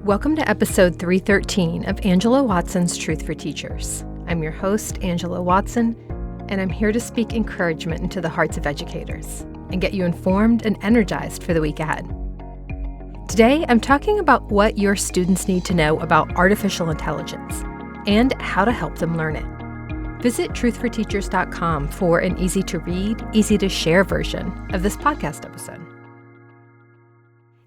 Welcome to episode 313 of Angela Watson's Truth for Teachers. I'm your host, Angela Watson, and I'm here to speak encouragement into the hearts of educators and get you informed and energized for the week ahead. Today, I'm talking about what your students need to know about artificial intelligence and how to help them learn it. Visit truthforteachers.com for an easy-to-read, easy-to-share version of this podcast episode.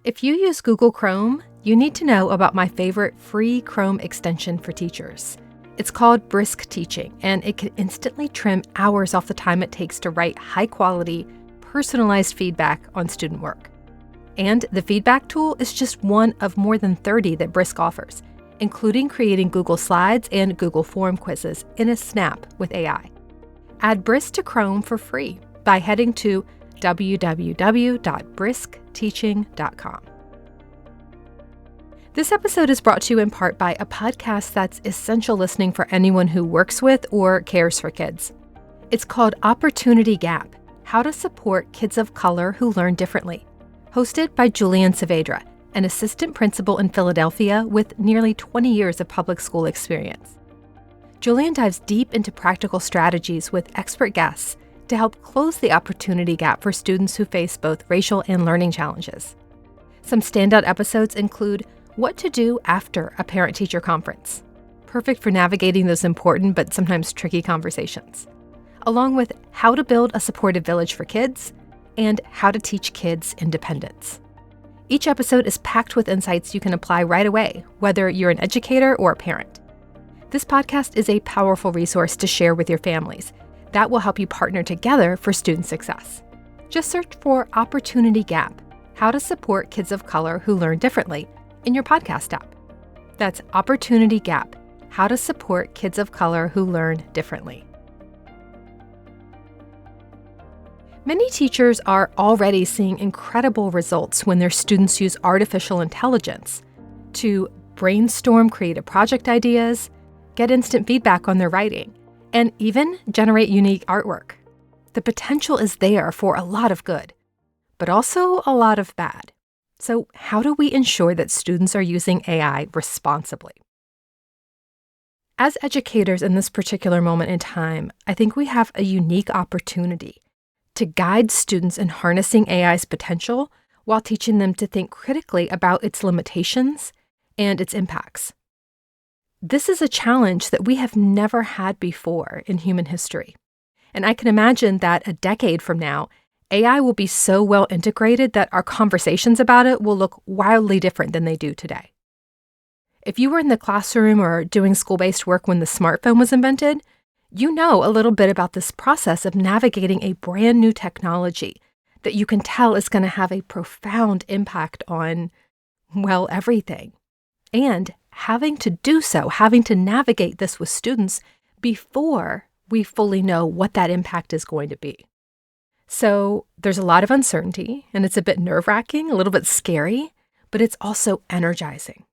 If you use Google Chrome, you need to know about my favorite free Chrome extension for teachers. It's called Brisk Teaching, and it can instantly trim hours off the time it takes to write high-quality, personalized feedback on student work. And the feedback tool is just one of more than 30 that Brisk offers, including creating Google Slides and Google Form quizzes in a snap with AI. Add Brisk to Chrome for free by heading to www.briskteaching.com. This episode is brought to you in part by a podcast that's essential listening for anyone who works with or cares for kids. It's called Opportunity Gap: How to Support Kids of Color Who Learn Differently, hosted by Julian Saavedra, an assistant principal in Philadelphia with nearly 20 years of public school experience. Julian dives deep into practical strategies with expert guests to help close the opportunity gap for students who face both racial and learning challenges. Some standout episodes include what to do after a parent-teacher conference, perfect for navigating those important but sometimes tricky conversations, along with how to build a supportive village for kids and how to teach kids independence. Each episode is packed with insights you can apply right away, whether you're an educator or a parent. This podcast is a powerful resource to share with your families that will help you partner together for student success. Just search for Opportunity Gap: How to Support Kids of Color Who Learn Differently in your podcast app. That's Opportunity Gap: How to Support Kids of Color Who Learn Differently. Many teachers are already seeing incredible results when their students use artificial intelligence to brainstorm creative project ideas, get instant feedback on their writing, and even generate unique artwork. The potential is there for a lot of good, but also a lot of bad. So how do we ensure that students are using AI responsibly? As educators in this particular moment in time, I think we have a unique opportunity to guide students in harnessing AI's potential while teaching them to think critically about its limitations and its impacts. This is a challenge that we have never had before in human history. And I can imagine that a decade from now, AI will be so well integrated that our conversations about it will look wildly different than they do today. If you were in the classroom or doing school-based work when the smartphone was invented, you know a little bit about this process of navigating a brand new technology that you can tell is going to have a profound impact on, well, everything. And having to do so, having to navigate this with students before we fully know what that impact is going to be. So there's a lot of uncertainty, and it's a bit nerve-wracking, a little bit scary, but it's also energizing.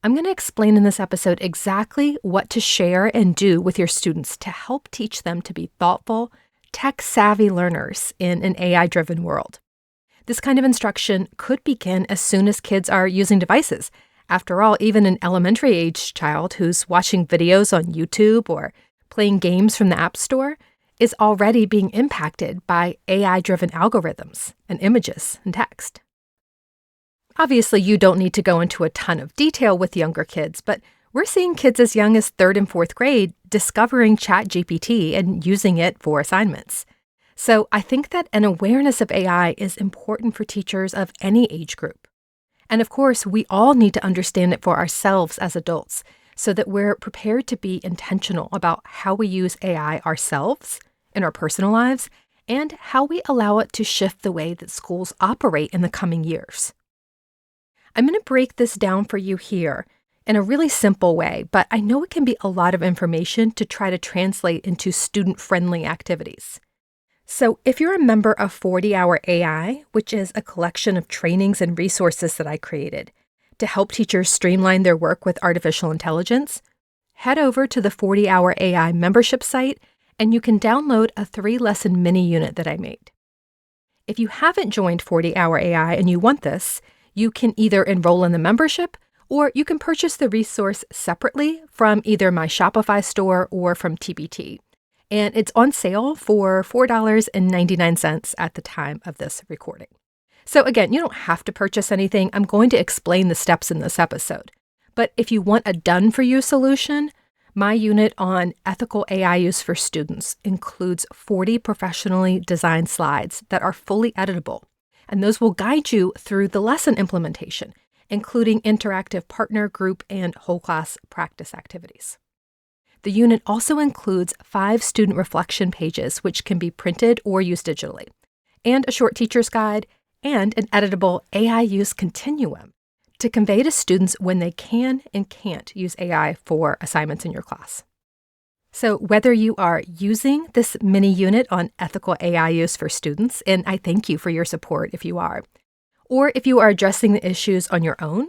I'm going to explain in this episode exactly what to share and do with your students to help teach them to be thoughtful, tech-savvy learners in an AI-driven world. This kind of instruction could begin as soon as kids are using devices. After all, even an elementary-aged child who's watching videos on YouTube or playing games from the App Store is already being impacted by AI-driven algorithms and images and text. Obviously, you don't need to go into a ton of detail with younger kids, but we're seeing kids as young as 3rd and 4th grade discovering ChatGPT and using it for assignments. So I think that an awareness of AI is important for teachers of any age group. And of course, we all need to understand it for ourselves as adults so that we're prepared to be intentional about how we use AI ourselves in our personal lives and how we allow it to shift the way that schools operate in the coming years. I'm going to break this down for you here in a really simple way, but I know it can be a lot of information to try to translate into student-friendly activities. So if you're a member of 40-Hour AI, which is a collection of trainings and resources that I created to help teachers streamline their work with artificial intelligence, head over to the 40-Hour AI membership site and you can download a 3-lesson mini unit that I made. If you haven't joined 40-Hour AI and you want this, you can either enroll in the membership Or you can purchase the resource separately from either my Shopify store or from TBT. And it's on sale for $4.99 at the time of this recording. So again, you don't have to purchase anything. I'm going to explain the steps in this episode. But if you want a done-for-you solution, my unit on ethical AI use for students includes 40 professionally designed slides that are fully editable. And those will guide you through the lesson implementation, including interactive partner group and whole class practice activities. The unit also includes 5 student reflection pages, which can be printed or used digitally, and a short teacher's guide, and an editable AI use continuum to convey to students when they can and can't use AI for assignments in your class. So whether you are using this mini unit on ethical AI use for students, and I thank you for your support if you are, or if you are addressing the issues on your own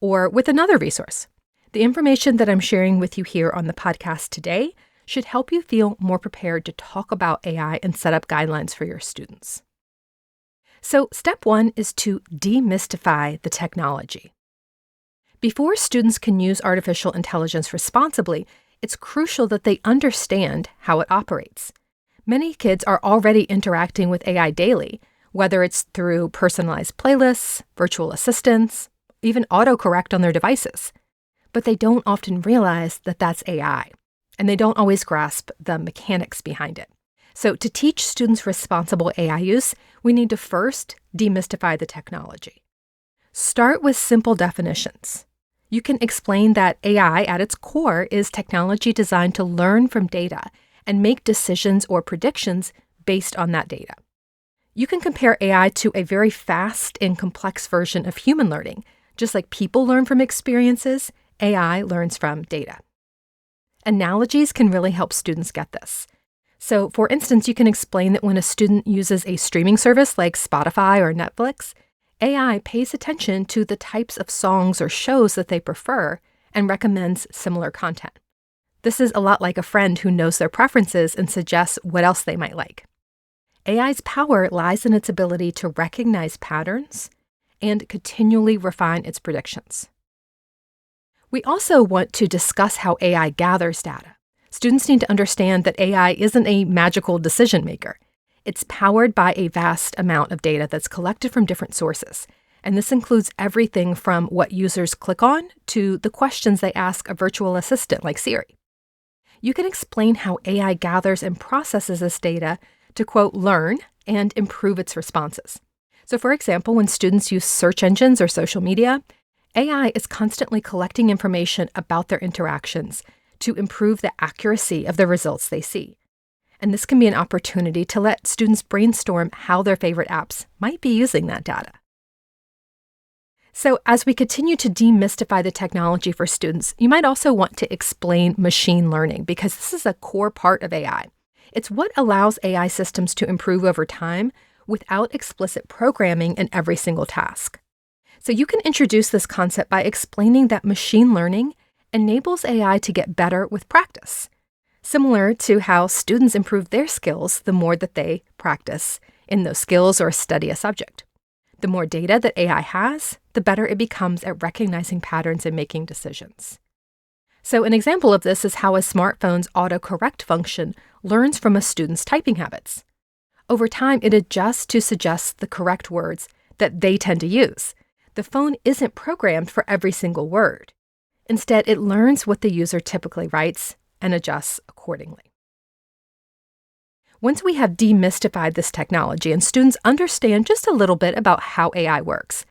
or with another resource, the information that I'm sharing with you here on the podcast today should help you feel more prepared to talk about AI and set up guidelines for your students. So step 1 is to demystify the technology. Before students can use artificial intelligence responsibly, it's crucial that they understand how it operates. Many kids are already interacting with AI daily, whether it's through personalized playlists, virtual assistants, even autocorrect on their devices. But they don't often realize that that's AI, and they don't always grasp the mechanics behind it. So to teach students responsible AI use, we need to first demystify the technology. Start with simple definitions. You can explain that AI at its core is technology designed to learn from data and make decisions or predictions based on that data. You can compare AI to a very fast and complex version of human learning. Just like people learn from experiences, AI learns from data. Analogies can really help students get this. So, for instance, you can explain that when a student uses a streaming service like Spotify or Netflix, AI pays attention to the types of songs or shows that they prefer and recommends similar content. This is a lot like a friend who knows their preferences and suggests what else they might like. AI's power lies in its ability to recognize patterns and continually refine its predictions. We also want to discuss how AI gathers data. Students need to understand that AI isn't a magical decision maker. It's powered by a vast amount of data that's collected from different sources. And this includes everything from what users click on to the questions they ask a virtual assistant like Siri. You can explain how AI gathers and processes this data to, quote, learn and improve its responses. So, for example, when students use search engines or social media, AI is constantly collecting information about their interactions to improve the accuracy of the results they see. And this can be an opportunity to let students brainstorm how their favorite apps might be using that data. So, as we continue to demystify the technology for students, you might also want to explain machine learning because this is a core part of AI. It's what allows AI systems to improve over time without explicit programming in every single task. So you can introduce this concept by explaining that machine learning enables AI to get better with practice, similar to how students improve their skills the more that they practice in those skills or study a subject. The more data that AI has, the better it becomes at recognizing patterns and making decisions. So an example of this is how a smartphone's autocorrect function learns from a student's typing habits. Over time, it adjusts to suggest the correct words that they tend to use. The phone isn't programmed for every single word. Instead, it learns what the user typically writes and adjusts accordingly. Once we have demystified this technology and students understand just a little bit about how AI works,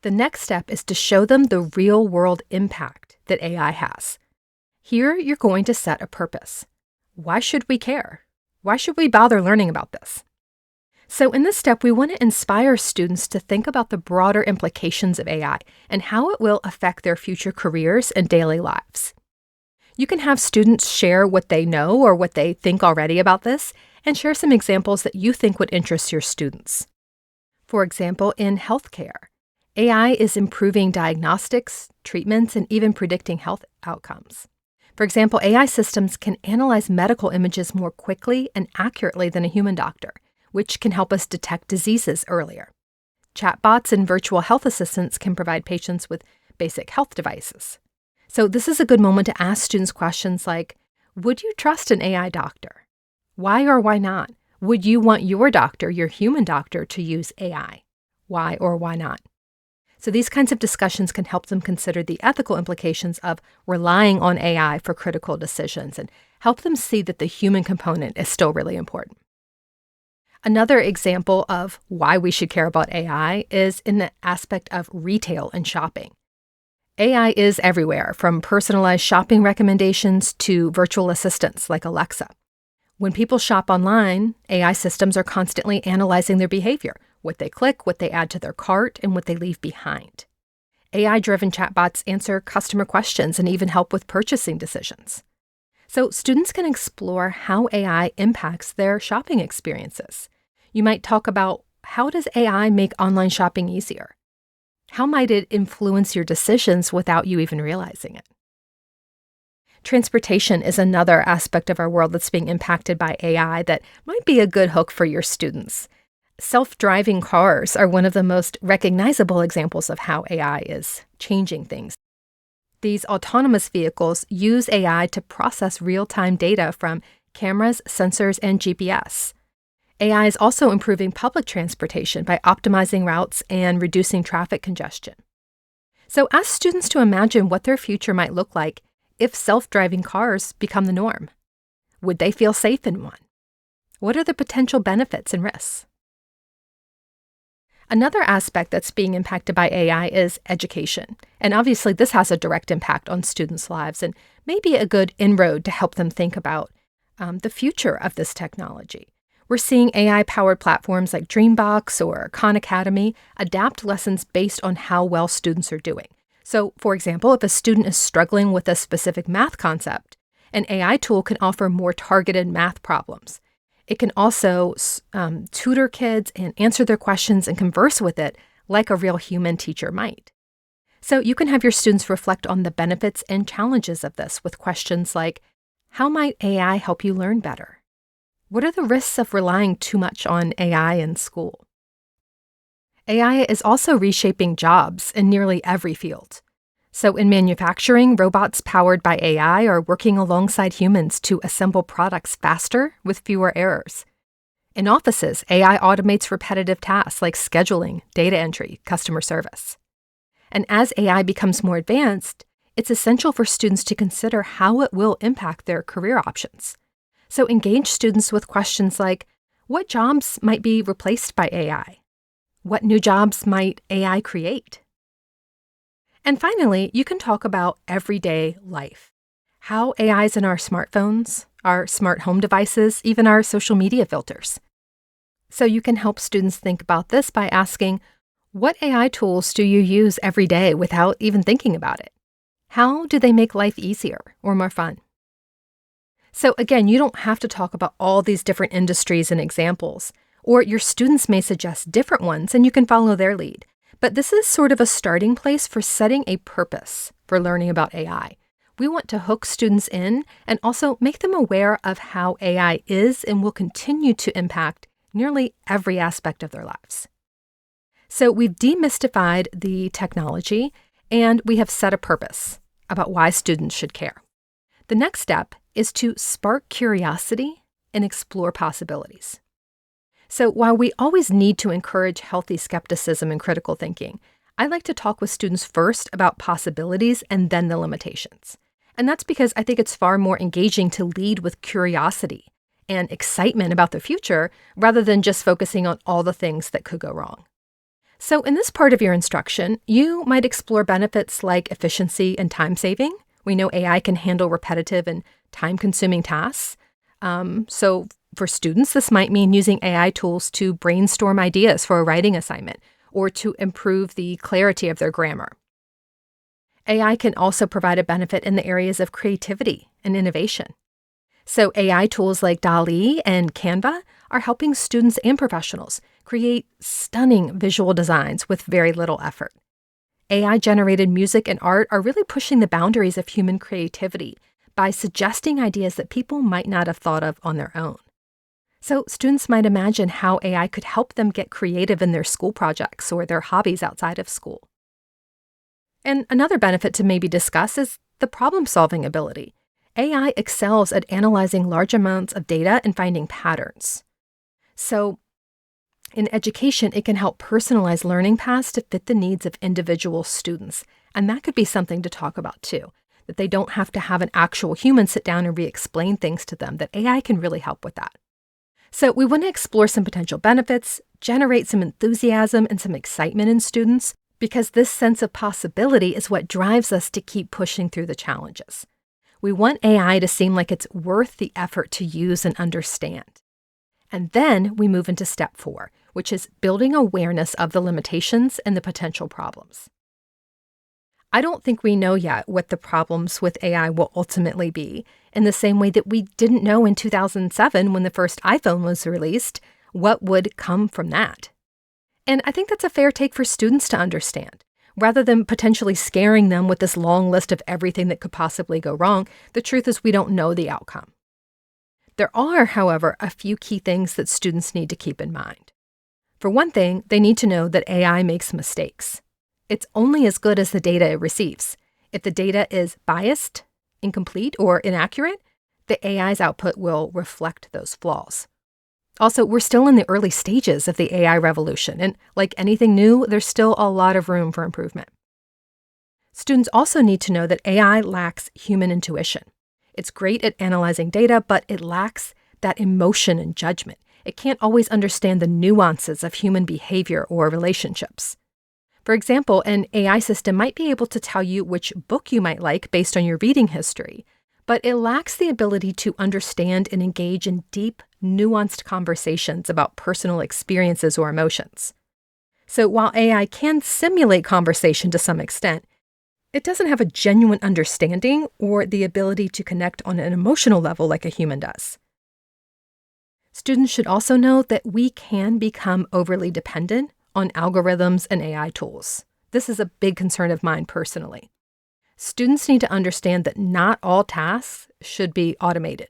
the next step is to show them the real-world impact that AI has. Here, you're going to set a purpose. Why should we care? Why should we bother learning about this? So in this step, we want to inspire students to think about the broader implications of AI and how it will affect their future careers and daily lives. You can have students share what they know or what they think already about this and share some examples that you think would interest your students. For example, in healthcare, AI is improving diagnostics, treatments, and even predicting health outcomes. For example, AI systems can analyze medical images more quickly and accurately than a human doctor, which can help us detect diseases earlier. Chatbots and virtual health assistants can provide patients with basic health devices. So this is a good moment to ask students questions like, would you trust an AI doctor? Why or why not? Would you want your doctor, your human doctor, to use AI? Why or why not? So these kinds of discussions can help them consider the ethical implications of relying on AI for critical decisions and help them see that the human component is still really important. Another example of why we should care about AI is in the aspect of retail and shopping. AI is everywhere, from personalized shopping recommendations to virtual assistants like Alexa. When people shop online, AI systems are constantly analyzing their behavior, what they click, what they add to their cart, and what they leave behind. AI-driven chatbots answer customer questions and even help with purchasing decisions. So students can explore how AI impacts their shopping experiences. You might talk about, how does AI make online shopping easier? How might it influence your decisions without you even realizing it? Transportation is another aspect of our world that's being impacted by AI that might be a good hook for your students. Self-driving cars are one of the most recognizable examples of how AI is changing things. These autonomous vehicles use AI to process real-time data from cameras, sensors, and GPS. AI is also improving public transportation by optimizing routes and reducing traffic congestion. So ask students to imagine what their future might look like if self-driving cars become the norm. Would they feel safe in one? What are the potential benefits and risks? Another aspect that's being impacted by AI is education. And obviously, this has a direct impact on students' lives and may be a good inroad to help them think about the future of this technology. We're seeing AI-powered platforms like Dreambox or Khan Academy adapt lessons based on how well students are doing. So, for example, if a student is struggling with a specific math concept, an AI tool can offer more targeted math problems. It can also tutor kids and answer their questions and converse with it like a real human teacher might. So you can have your students reflect on the benefits and challenges of this with questions like, how might AI help you learn better? What are the risks of relying too much on AI in school? AI is also reshaping jobs in nearly every field. So in manufacturing, robots powered by AI are working alongside humans to assemble products faster with fewer errors. In offices, AI automates repetitive tasks like scheduling, data entry, customer service. And as AI becomes more advanced, it's essential for students to consider how it will impact their career options. So engage students with questions like, what jobs might be replaced by AI? What new jobs might AI create? And finally, you can talk about everyday life. How AI is in our smartphones, our smart home devices, even our social media filters. So you can help students think about this by asking, what AI tools do you use every day without even thinking about it? How do they make life easier or more fun? So again, you don't have to talk about all these different industries and examples, or your students may suggest different ones and you can follow their lead. But this is sort of a starting place for setting a purpose for learning about AI. We want to hook students in and also make them aware of how AI is and will continue to impact nearly every aspect of their lives. So we've demystified the technology and we have set a purpose about why students should care. The next step is to spark curiosity and explore possibilities. So while we always need to encourage healthy skepticism and critical thinking, I like to talk with students first about possibilities and then the limitations. And that's because I think it's far more engaging to lead with curiosity and excitement about the future rather than just focusing on all the things that could go wrong. So in this part of your instruction, you might explore benefits like efficiency and time saving. We know AI can handle repetitive and time-consuming tasks. So for students, this might mean using AI tools to brainstorm ideas for a writing assignment or to improve the clarity of their grammar. AI can also provide a benefit in the areas of creativity and innovation. So AI tools like DALL-E and Canva are helping students and professionals create stunning visual designs with very little effort. AI-generated music and art are really pushing the boundaries of human creativity by suggesting ideas that people might not have thought of on their own. So students might imagine how AI could help them get creative in their school projects or their hobbies outside of school. And another benefit to maybe discuss is the problem-solving ability. AI excels at analyzing large amounts of data and finding patterns. So in education, it can help personalize learning paths to fit the needs of individual students. And that could be something to talk about too, that they don't have to have an actual human sit down and re-explain things to them, that AI can really help with that. So we want to explore some potential benefits, generate some enthusiasm and some excitement in students, because this sense of possibility is what drives us to keep pushing through the challenges. We want AI to seem like it's worth the effort to use and understand. And then we move into step 4, which is building awareness of the limitations and the potential problems. I don't think we know yet what the problems with AI will ultimately be, in the same way that we didn't know in 2007 when the first iPhone was released what would come from that. And I think that's a fair take for students to understand. Rather than potentially scaring them with this long list of everything that could possibly go wrong, the truth is we don't know the outcome. There are, however, a few key things that students need to keep in mind. For one thing, they need to know that AI makes mistakes. It's only as good as the data it receives. If the data is biased, incomplete, or inaccurate, the AI's output will reflect those flaws. Also, we're still in the early stages of the AI revolution, and like anything new, there's still a lot of room for improvement. Students also need to know that AI lacks human intuition. It's great at analyzing data, but it lacks that emotion and judgment. It can't always understand the nuances of human behavior or relationships. For example, an AI system might be able to tell you which book you might like based on your reading history, but it lacks the ability to understand and engage in deep, nuanced conversations about personal experiences or emotions. So while AI can simulate conversation to some extent, it doesn't have a genuine understanding or the ability to connect on an emotional level like a human does. Students should also know that we can become overly dependent on algorithms and AI tools. This is a big concern of mine personally. Students need to understand that not all tasks should be automated.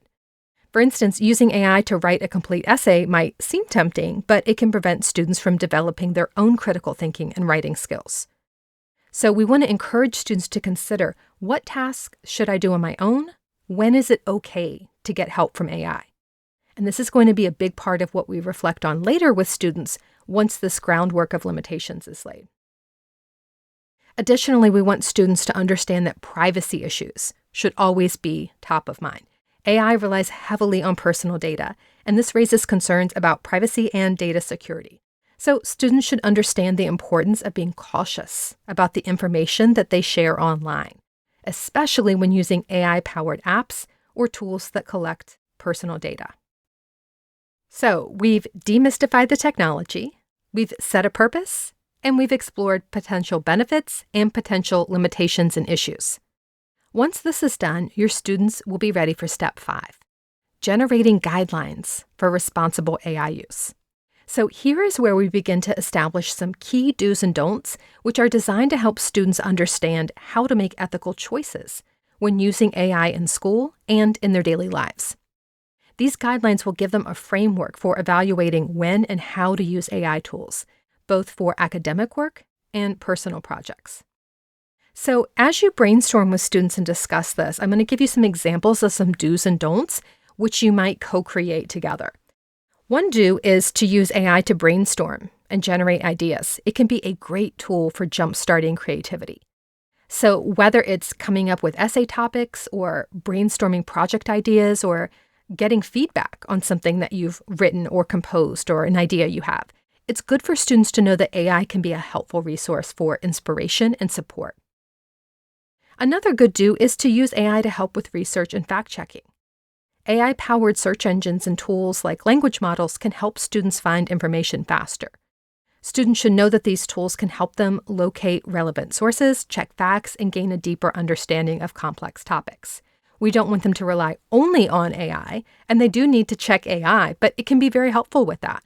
For instance, using AI to write a complete essay might seem tempting, but it can prevent students from developing their own critical thinking and writing skills. So we want to encourage students to consider, what tasks should I do on my own? When is it okay to get help from AI? And this is going to be a big part of what we reflect on later with students once this groundwork of limitations is laid. Additionally, we want students to understand that privacy issues should always be top of mind. AI relies heavily on personal data, and this raises concerns about privacy and data security. So students should understand the importance of being cautious about the information that they share online, especially when using AI-powered apps or tools that collect personal data. So we've demystified the technology, we've set a purpose, and we've explored potential benefits and potential limitations and issues. Once this is done, your students will be ready for step 5, generating guidelines for responsible AI use. So here is where we begin to establish some key do's and don'ts, which are designed to help students understand how to make ethical choices when using AI in school and in their daily lives. These guidelines will give them a framework for evaluating when and how to use AI tools, both for academic work and personal projects. So as you brainstorm with students and discuss this, I'm going to give you some examples of some do's and don'ts, which you might co-create together. One do is to use AI to brainstorm and generate ideas. It can be a great tool for jump-starting creativity. So whether it's coming up with essay topics or brainstorming project ideas or getting feedback on something that you've written or composed or an idea you have, it's good for students to know that AI can be a helpful resource for inspiration and support. Another good do is to use AI to help with research and fact-checking. AI-powered search engines and tools like language models can help students find information faster. Students should know that these tools can help them locate relevant sources, check facts, and gain a deeper understanding of complex topics. We don't want them to rely only on AI, and they do need to check AI, but it can be very helpful with that.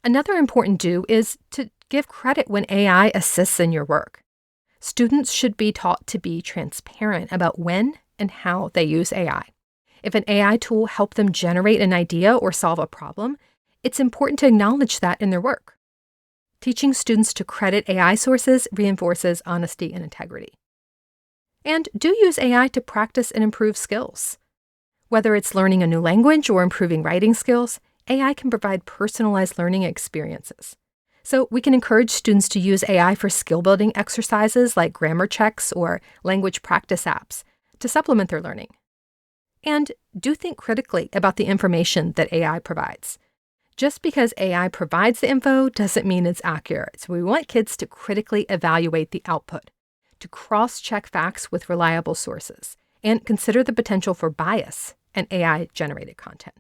Another important do is to give credit when AI assists in your work. Students should be taught to be transparent about when and how they use AI. If an AI tool helped them generate an idea or solve a problem, it's important to acknowledge that in their work. Teaching students to credit AI sources reinforces honesty and integrity. And do use AI to practice and improve skills. Whether it's learning a new language or improving writing skills, AI can provide personalized learning experiences. So we can encourage students to use AI for skill-building exercises like grammar checks or language practice apps to supplement their learning. And do think critically about the information that AI provides. Just because AI provides the info doesn't mean it's accurate. So we want kids to critically evaluate the output, to cross-check facts with reliable sources, and consider the potential for bias in AI-generated content.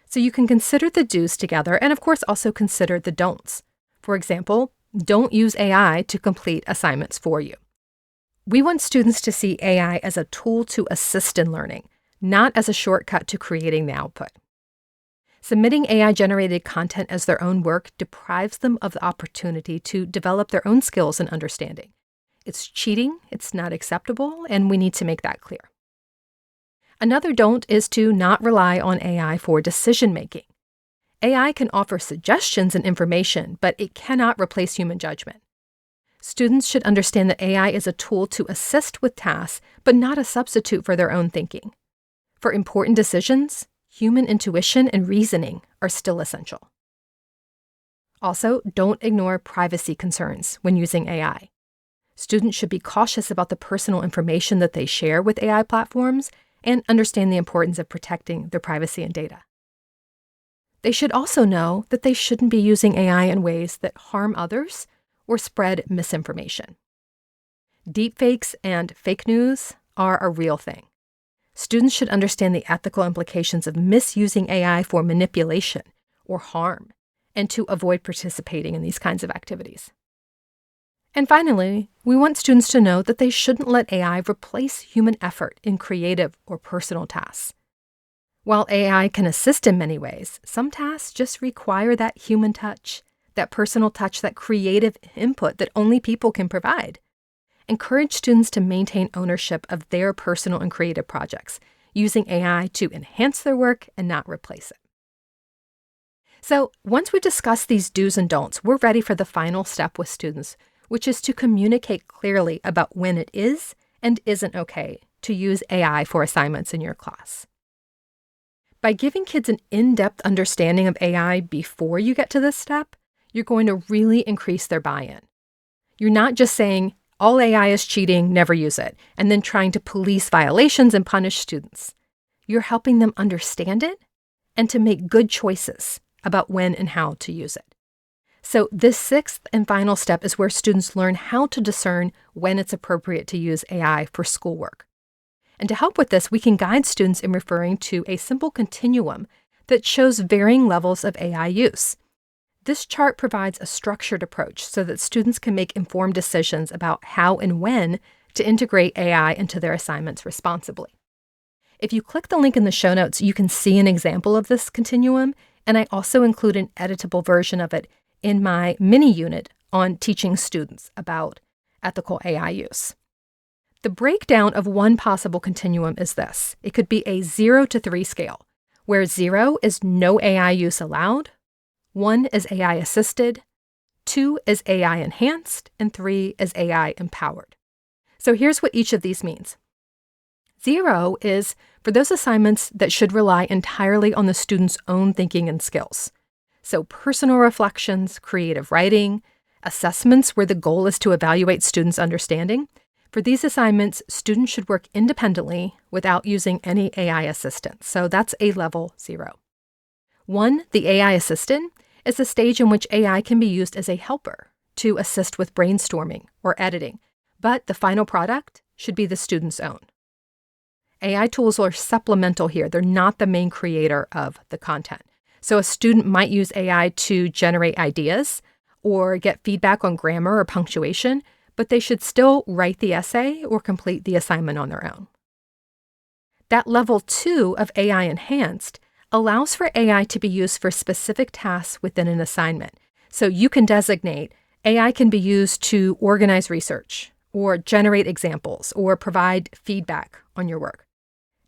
So you can consider the do's together and, of course, also consider the don'ts. For example, don't use AI to complete assignments for you. We want students to see AI as a tool to assist in learning, not as a shortcut to creating the output. Submitting AI-generated content as their own work deprives them of the opportunity to develop their own skills and understanding. It's cheating, it's not acceptable, and we need to make that clear. Another don't is to not rely on AI for decision-making. AI can offer suggestions and information, but it cannot replace human judgment. Students should understand that AI is a tool to assist with tasks, but not a substitute for their own thinking. For important decisions, human intuition and reasoning are still essential. Also, don't ignore privacy concerns when using AI. Students should be cautious about the personal information that they share with AI platforms and understand the importance of protecting their privacy and data. They should also know that they shouldn't be using AI in ways that harm others or spread misinformation. Deepfakes and fake news are a real thing. Students should understand the ethical implications of misusing AI for manipulation or harm, and to avoid participating in these kinds of activities. And finally, we want students to know that they shouldn't let AI replace human effort in creative or personal tasks. While AI can assist in many ways, some tasks just require that human touch, that personal touch, that creative input that only people can provide. Encourage students to maintain ownership of their personal and creative projects, using AI to enhance their work and not replace it. So once we've discussed these do's and don'ts, we're ready for the final step with students, which is to communicate clearly about when it is and isn't okay to use AI for assignments in your class. By giving kids an in-depth understanding of AI before you get to this step, you're going to really increase their buy-in. You're not just saying, all AI is cheating, never use it, and then trying to police violations and punish students. You're helping them understand it and to make good choices about when and how to use it. So this sixth and final step is where students learn how to discern when it's appropriate to use AI for schoolwork. And to help with this, we can guide students in referring to a simple continuum that shows varying levels of AI use. This chart provides a structured approach so that students can make informed decisions about how and when to integrate AI into their assignments responsibly. If you click the link in the show notes, you can see an example of this continuum, and I also include an editable version of it in my mini unit on teaching students about ethical AI use. The breakdown of one possible continuum is this. It could be a 0 to 3 scale, where 0 is no AI use allowed, 1 is AI assisted, 2 is AI enhanced, and 3 is AI empowered. So here's what each of these means. 0 is for those assignments that should rely entirely on the student's own thinking and skills. So personal reflections, creative writing, assessments where the goal is to evaluate students' understanding. For these assignments, students should work independently without using any AI assistance. So that's a level 0. 1, the AI assistant, is a stage in which AI can be used as a helper to assist with brainstorming or editing, but the final product should be the student's own. AI tools are supplemental here. They're not the main creator of the content. So a student might use AI to generate ideas or get feedback on grammar or punctuation, but they should still write the essay or complete the assignment on their own. That level 2 of AI enhanced allows for AI to be used for specific tasks within an assignment. So you can designate AI can be used to organize research or generate examples or provide feedback on your work.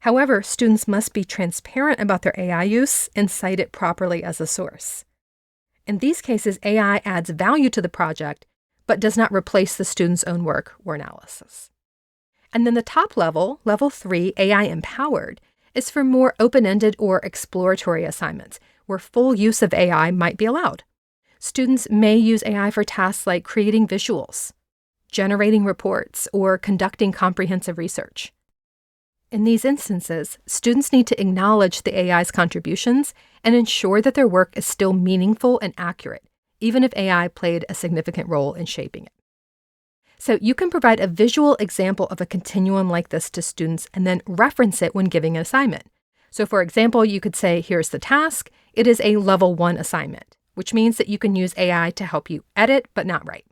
However, students must be transparent about their AI use and cite it properly as a source. In these cases, AI adds value to the project, but does not replace the student's own work or analysis. And then the top level, level 3, AI empowered, is for more open-ended or exploratory assignments where full use of AI might be allowed. Students may use AI for tasks like creating visuals, generating reports, or conducting comprehensive research. In these instances, students need to acknowledge the AI's contributions and ensure that their work is still meaningful and accurate, even if AI played a significant role in shaping it. So you can provide a visual example of a continuum like this to students and then reference it when giving an assignment. So for example, you could say, here's the task. It is a level 1 assignment, which means that you can use AI to help you edit but not write.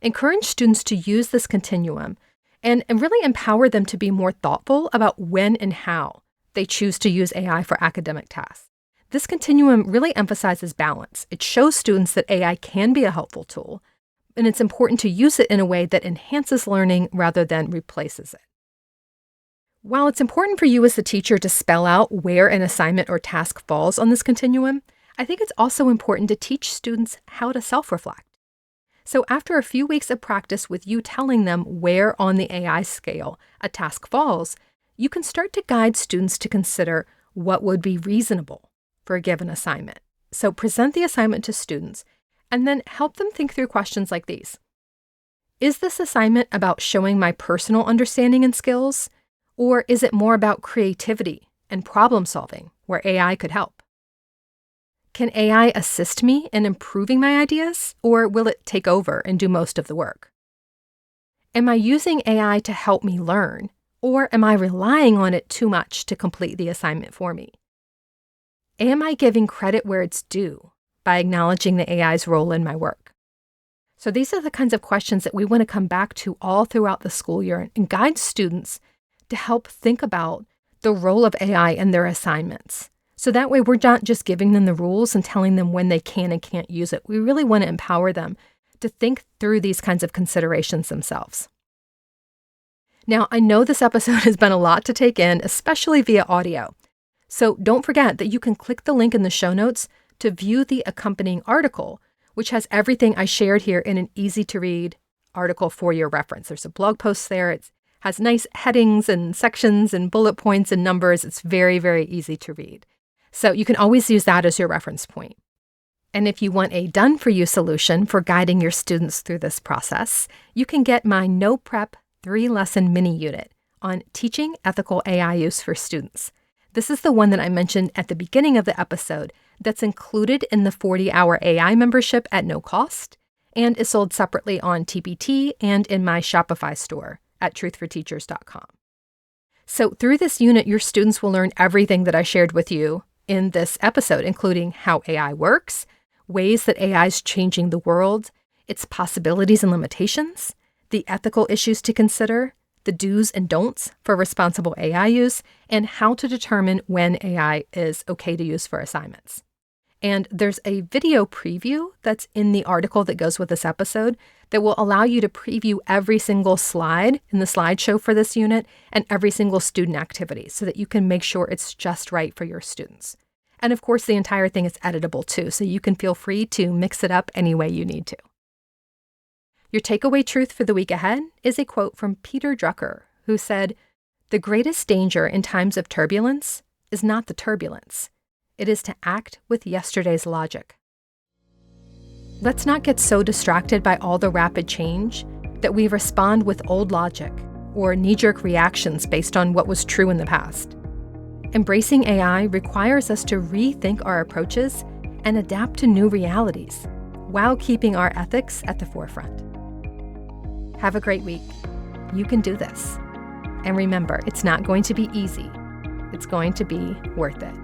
Encourage students to use this continuum and really empower them to be more thoughtful about when and how they choose to use AI for academic tasks. This continuum really emphasizes balance. It shows students that AI can be a helpful tool, and it's important to use it in a way that enhances learning rather than replaces it. While it's important for you as the teacher to spell out where an assignment or task falls on this continuum, I think it's also important to teach students how to self-reflect. So after a few weeks of practice with you telling them where on the AI scale a task falls, you can start to guide students to consider what would be reasonable for a given assignment. So present the assignment to students and then help them think through questions like these. Is this assignment about showing my personal understanding and skills, or is it more about creativity and problem solving where AI could help? Can AI assist me in improving my ideas, or will it take over and do most of the work? Am I using AI to help me learn, or am I relying on it too much to complete the assignment for me? Am I giving credit where it's due by acknowledging the AI's role in my work? So these are the kinds of questions that we want to come back to all throughout the school year and guide students to help think about the role of AI in their assignments. So that way we're not just giving them the rules and telling them when they can and can't use it. We really want to empower them to think through these kinds of considerations themselves. Now, I know this episode has been a lot to take in, especially via audio. So don't forget that you can click the link in the show notes to view the accompanying article, which has everything I shared here in an easy-to-read article for your reference. There's a blog post there. It has nice headings and sections and bullet points and numbers. It's very, very easy to read. So you can always use that as your reference point. And if you want a done-for-you solution for guiding your students through this process, you can get my No Prep 3-lesson mini unit on teaching ethical AI use for students. This is the one that I mentioned at the beginning of the episode that's included in the 40-hour AI membership at no cost and is sold separately on TPT and in my Shopify store at truthforteachers.com. So through this unit, your students will learn everything that I shared with you in this episode, including how AI works, ways that AI is changing the world, its possibilities and limitations, the ethical issues to consider, the do's and don'ts for responsible AI use, and how to determine when AI is okay to use for assignments. And there's a video preview that's in the article that goes with this episode that will allow you to preview every single slide in the slideshow for this unit and every single student activity so that you can make sure it's just right for your students. And of course, the entire thing is editable too, so you can feel free to mix it up any way you need to. Your takeaway truth for the week ahead is a quote from Peter Drucker, who said, "The greatest danger in times of turbulence is not the turbulence. It is to act with yesterday's logic." Let's not get so distracted by all the rapid change that we respond with old logic or knee-jerk reactions based on what was true in the past. Embracing AI requires us to rethink our approaches and adapt to new realities while keeping our ethics at the forefront. Have a great week. You can do this. And remember, it's not going to be easy. It's going to be worth it.